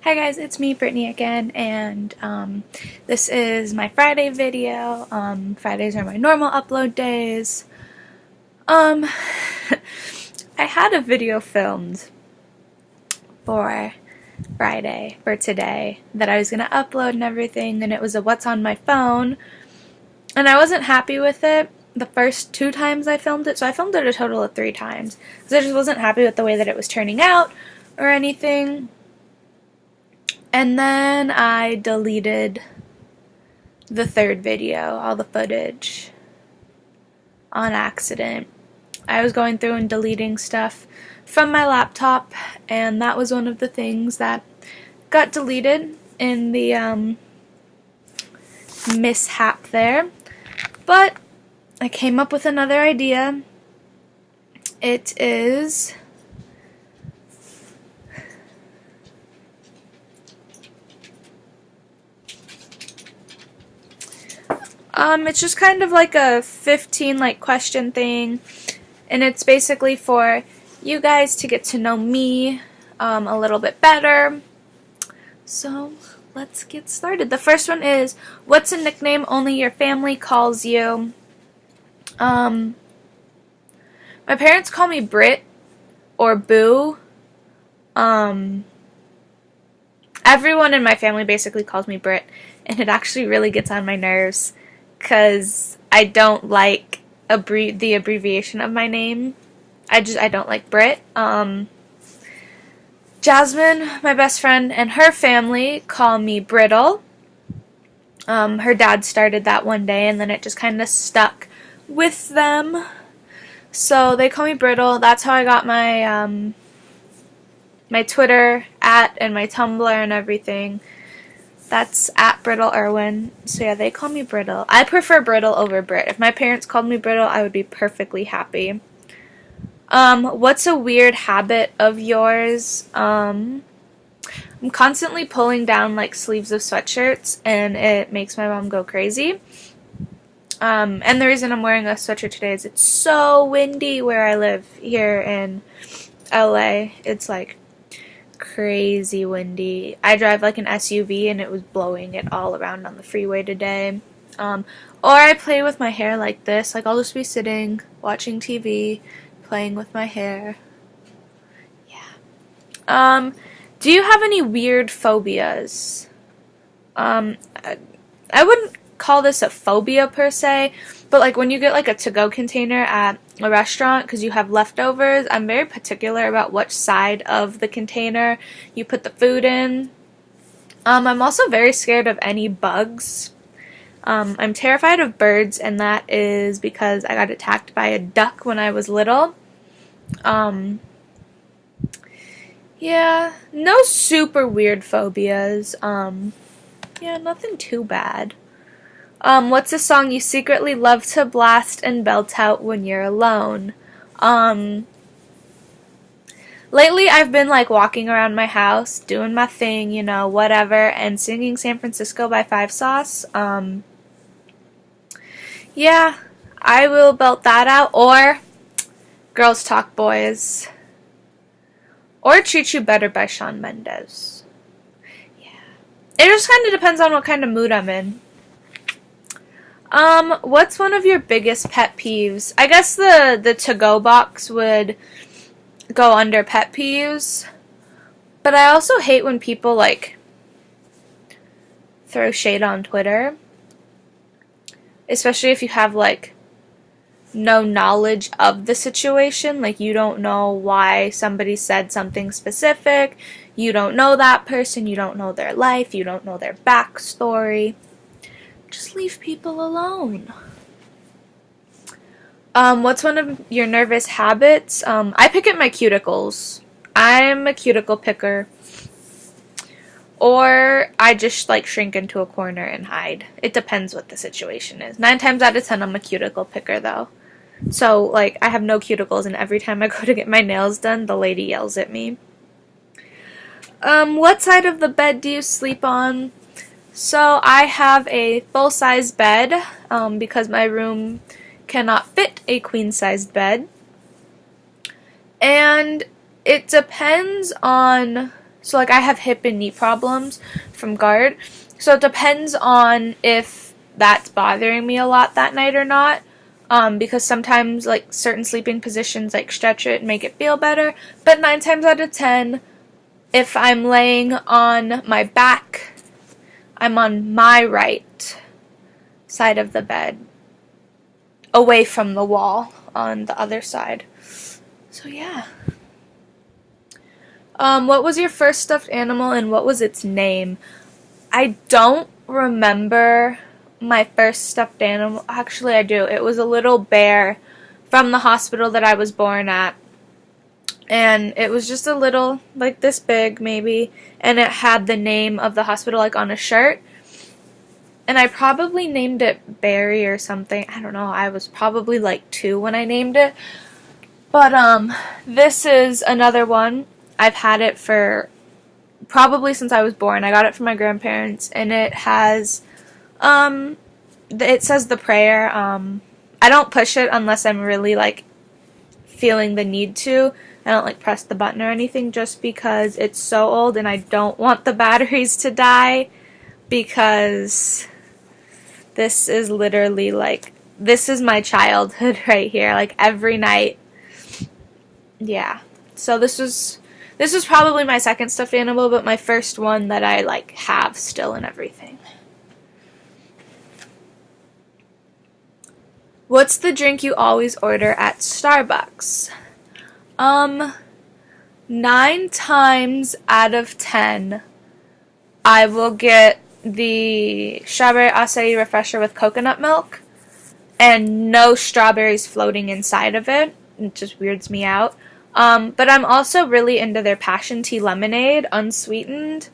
Hi guys, it's me, Brittany again, and this is my Friday video. Fridays are my normal upload days. I had a video filmed for Friday, for today, that I was going to upload and everything, and it was a what's on my phone, and I wasn't happy with it the first 2 times I filmed it, so I filmed it a total of 3 times, because I just wasn't happy with the way that it was turning out or anything. And then I deleted the 3rd video, all the footage, on accident. I was going through and deleting stuff from my laptop, and that was one of the things that got deleted in the mishap there. But I came up with another idea. It is it's just kind of like a 15 question thing, and it's basically for you guys to get to know me a little bit better. So let's get started. The first one is, what's a nickname only your family calls you? My parents call me Brit or Boo. Everyone in my family basically calls me Brit, and it actually really gets on my nerves because I don't like the abbreviation of my name. I don't like Brit. Jasmine, my best friend, and her family call me Brittle. Her dad started that one day, and then it just kind of stuck with them. So they call me Brittle. That's how I got my my Twitter and my Tumblr and everything. That's at brittleirwin. So yeah, they call me Brittle. I prefer Brittle over Brit. If my parents called me Brittle, I would be perfectly happy. What's a weird habit of yours? I'm constantly pulling down sleeves of sweatshirts, and it makes my mom go crazy. And the reason I'm wearing a sweatshirt today is it's so windy where I live here in LA. It's crazy windy. I drive an SUV, and it was blowing it all around on the freeway today. Or I play with my hair like this. I'll just be sitting, watching TV, playing with my hair. Yeah. Do you have any weird phobias? I wouldn't call this a phobia per se, but when you get a to-go container at a restaurant because you have leftovers, I'm very particular about which side of the container you put the food in. I'm also very scared of any bugs. I'm terrified of birds, and that is because I got attacked by a duck when I was little. Yeah, no super weird phobias. Yeah, nothing too bad. What's a song you secretly love to blast and belt out when you're alone? Lately I've been walking around my house, doing my thing, whatever, and singing San Francisco by Five Sauce. Yeah, I will belt that out, or Girls Talk Boys, or Treat You Better by Shawn Mendes. Yeah. It just kind of depends on what kind of mood I'm in. What's one of your biggest pet peeves? I guess the to-go box would go under pet peeves, but I also hate when people throw shade on Twitter, especially if you have no knowledge of the situation. You don't know why somebody said something specific, you don't know that person, you don't know their life, you don't know their backstory. Just leave people alone. What's one of your nervous habits? I pick at my cuticles. I'm a cuticle picker. Or I just shrink into a corner and hide. It depends what the situation is. 9 times out of 10 I'm a cuticle picker though. So I have no cuticles, and every time I go to get my nails done, the lady yells at me. What side of the bed do you sleep on? So I have a full-size bed because my room cannot fit a queen-sized bed. And it depends on So like I have hip and knee problems from guard. So it depends on if that's bothering me a lot that night or not. Because sometimes like certain sleeping positions like stretch it and make it feel better. But 9 times out of 10, if I'm laying on my back, I'm on my right side of the bed, away from the wall on the other side. So yeah. What was your first stuffed animal and what was its name? I don't remember my first stuffed animal. Actually, I do. It was a little bear from the hospital that I was born at. And it was just a little, like this big maybe, and it had the name of the hospital like on a shirt. And I probably named it Barry or something. I don't know. I was probably like 2 when I named it. But this is another one. I've had it for probably since I was born. I got it from my grandparents, and it has it says the prayer. I don't push it unless I'm really like feeling the need to. I don't like press the button or anything, just because it's so old and I don't want the batteries to die, because this is literally like, this is my childhood right here, like every night. Yeah. So this was probably my second stuffed animal, but my first one that I like have still and everything. What's the drink you always order at Starbucks? 9 times out of 10, I will get the strawberry acai refresher with coconut milk and no strawberries floating inside of it. It just weirds me out. But I'm also really into their passion tea lemonade, unsweetened,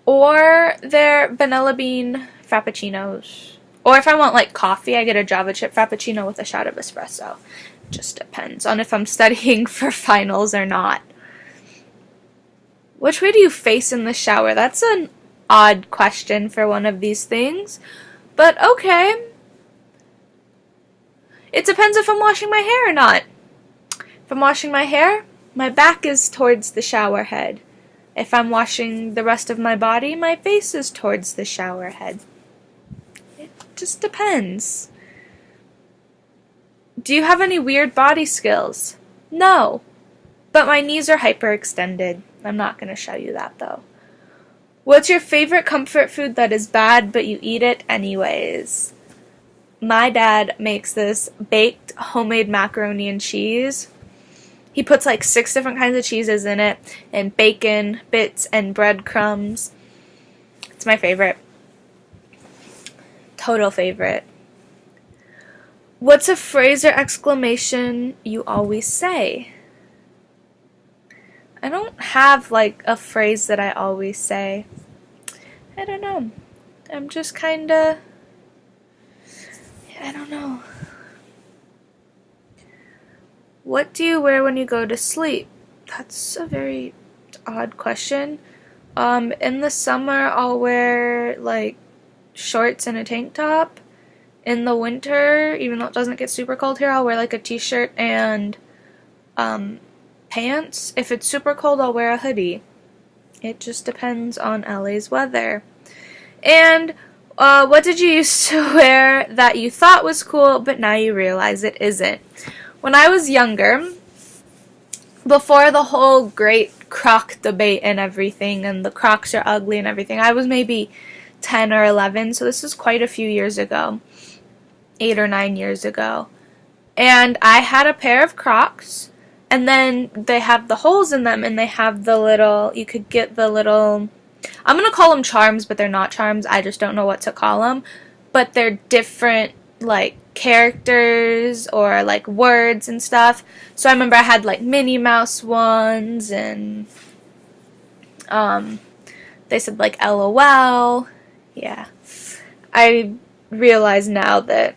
or their vanilla bean frappuccinos. Or if I want like coffee, I get a Java chip frappuccino with a shot of espresso. Just depends on if I'm studying for finals or not. Which way do you face in the shower? That's an odd question for one of these things. But okay. It depends if I'm washing my hair or not. If I'm washing my hair, my back is towards the shower head. If I'm washing the rest of my body, my face is towards the shower head. It just depends. Do you have any weird body skills? No. But my knees are hyperextended. I'm not going to show you that though. What's your favorite comfort food that is bad but you eat it anyways? My dad makes this baked homemade macaroni and cheese. He puts like 6 different kinds of cheeses in it, and bacon bits and breadcrumbs. It's my favorite. Total favorite. What's a phrase or exclamation you always say? I don't have like a phrase that I always say. I don't know. I'm just kinda, I don't know. What do you wear when you go to sleep? That's a very odd question. In the summer, I'll wear like shorts and a tank top. In the winter, even though it doesn't get super cold here, I'll wear like a t-shirt and pants. If it's super cold, I'll wear a hoodie. It just depends on LA's weather. And what did you used to wear that you thought was cool, but now you realize it isn't? When I was younger, before the whole great Croc debate and everything, and the Crocs are ugly and everything, I was maybe 10 or 11, so this is quite a few years ago. 8 or 9 years ago. And I had a pair of Crocs, and then they have the holes in them, and they have the little, you could get the little, I'm going to call them charms, but they're not charms, I just don't know what to call them, but they're different, like, characters or like words and stuff. So I remember I had like Minnie Mouse ones, and they said like LOL. Yeah. I realize now that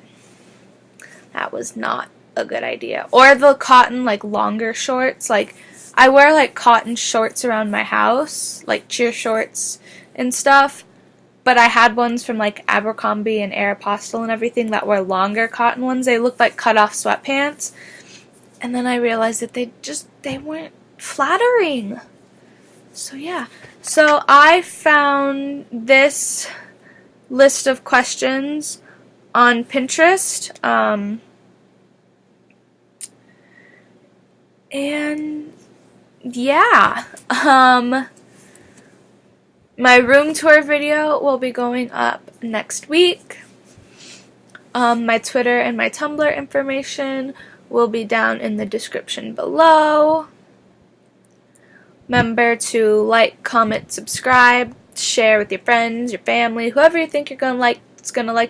that was not a good idea. Or the cotton like longer shorts. Like I wear like cotton shorts around my house, like cheer shorts and stuff. But I had ones from like Abercrombie and Aeropostale and everything that were longer cotton ones. They looked like cut off sweatpants. And then I realized that they weren't flattering. So yeah. So I found this list of questions on Pinterest. And yeah. My room tour video will be going up next week. My Twitter and my Tumblr information will be down in the description below. Remember to like, comment, subscribe, share with your friends, your family, whoever you think is gonna like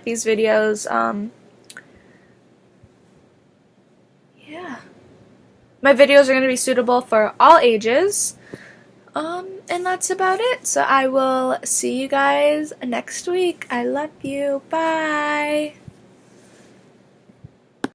these videos. Yeah. My videos are gonna be suitable for all ages. And that's about it. So I will see you guys next week. I love you. Bye.